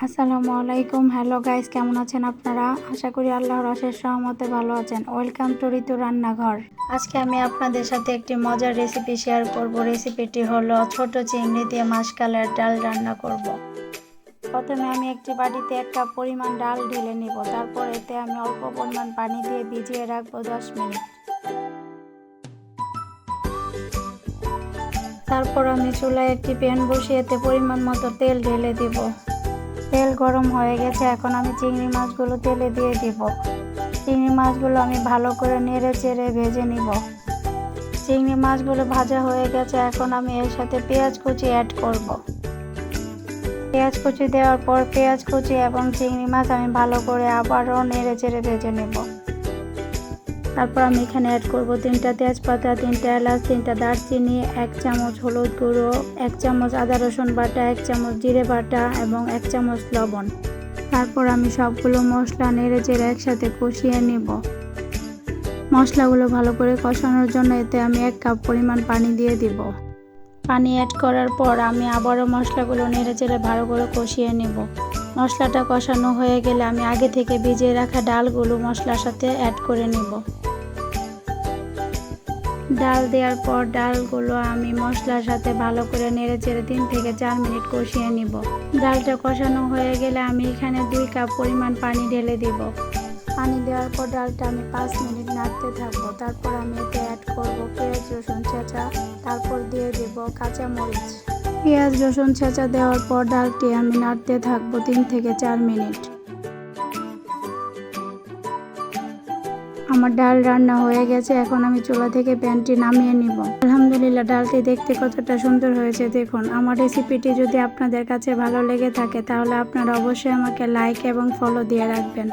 আসসালামু আলাইকুম। Hello guys, কেমন আছেন আপনারা? আশা করি আল্লাহর অশেষ রহমতে ভালো আছেন। ওয়েলকাম টু ঋতু রান্নাঘর। আজকে আমি আপনাদের সাথে একটি মজার রেসিপি শেয়ার করব। রেসিপিটি হলো ছোট চিংড়ি দিয়ে মাসকালের ডাল রান্না করব। প্রথমে আমি একটি বাটিতে 1 কাপ পরিমাণ ডাল ঢেলে নিব। তারপর এতে আমি অল্প পরিমাণ পানি দিয়ে ভিজিয়ে রাখবো 10 মিনিট। তারপর আমি চুলায় একটি প্যান বসিয়ে এতে পরিমাণ মতো তেল ঢেলে দিব। তেল গরম হয়ে গেছে, এখন আমি চিংড়ি মাছগুলো তেলে দিয়ে দিব। চিংড়ি মাছগুলো আমি ভালো করে নেড়ে চেড়ে ভেজে নিব। চিংড়ি মাছগুলো ভাজা হয়ে গেছে, এখন আমি এর সাথে পেঁয়াজ কুচি অ্যাড করব। পেঁয়াজ কুচি দেওয়ার পর পেঁয়াজ কুচি এবং চিংড়ি মাছ আমি ভালো করে আবারও নেড়ে চেড়ে ভেজে নেব। তারপর আমি এখানে অ্যাড করব 3টা তেজপাতা, 3টা এলাচ, 3টা দারচিনি, 1 চামচ হলুদ গুঁড়ো, 1 চামচ আদা রসুন বাটা, 1 চামচ জিরে বাটা এবং 1 চামচ লবণ। তারপর আমি সবগুলো মশলা নেড়ে চেড়ে একসাথে কষিয়ে নেব। মশলাগুলো ভালো করে কষানোর জন্য এতে আমি 1 কাপ পরিমাণ পানি দিয়ে দিব। পানি অ্যাড করার পর আমি আবারও মশলাগুলো নেড়ে চেড়ে ভালো করে কষিয়ে নেব। মশলাটা কষানো হয়ে গেলে আমি আগে থেকে ভিজিয়ে রাখা ডালগুলো মশলার সাথে অ্যাড করে নেব। ডাল দেওয়ার পর ডালগুলো আমি মশলার সাথে ভালো করে নেড়ে চেড়ে 3 থেকে 4 মিনিট কষিয়ে নিব। ডালটা কষানো হয়ে গেলে আমি এখানে 2 কাপ পরিমাণ পানি ঢেলে দিব। পানি দেওয়ার পর ডালটা আমি 5 মিনিট নাড়তে থাকবো। তারপর আমি এতে অ্যাড করব পেঁয়াজ রসুন ছেঁচা, তারপর দিয়ে দেব কাঁচামরিচ। পেঁয়াজ রসুন ছেঁচা দেওয়ার পর ডালটি আমি নাড়তে থাকবো 3 থেকে 4 মিনিট। আমার ডাল রান্না হয়ে গেছে, এখন আমি চুলা থেকে প্যানটি নামিয়ে নিব। আলহামদুলিল্লাহ, ডালটি দেখতে কতটা সুন্দর হয়েছে দেখুন। আমার রেসিপিটি যদি আপনাদের কাছে ভালো লেগে থাকে তাহলে আপনারা অবশ্যই আমাকে লাইক এবং ফলো দিয়ে রাখবেন।